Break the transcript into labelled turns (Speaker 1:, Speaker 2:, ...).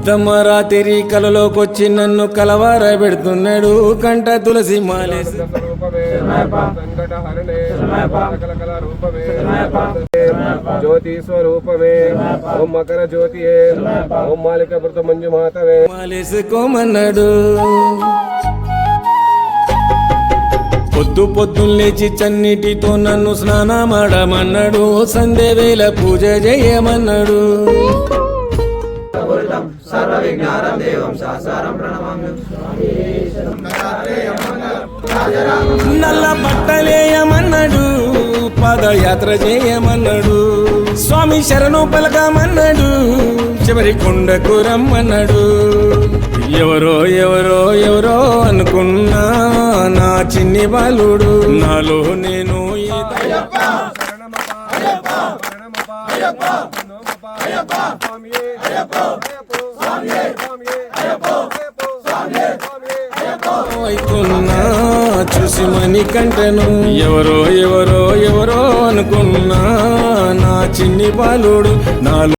Speaker 1: పెద్దమ్మ రాత్రి కలలోకొచ్చి నన్ను కలవార పెడుతున్నాడు కంట తులసి మాలేసి
Speaker 2: జ్యోతి స్వరూపమే ఓం మకర జ్యోతియే ఓం మాలిక మృత మంజు మాతవే
Speaker 1: మాలేసుకోమన్నాడు. పొద్దున్న లేచి చన్నిటితో నన్ను స్నానమాడమన్నాడు. సంధ్య వేళ పూజ చేయమన్నాడు. నల్ల బట్టలేయమన్నాడు. పాదయాత్ర చేయమన్నాడు. స్వామి శరణు పలకమన్నాడు. చివరి కొండకు రమ్మన్నాడు. ఎవరో ఎవరో ఎవరో అనుకున్నా నా చిన్ని బాలుడు నాలో నేను అవుతున్నా చూసి మని కంటను. ఎవరో ఎవరో ఎవరో అనుకున్నా నా చిన్ని బాలుడు నాలో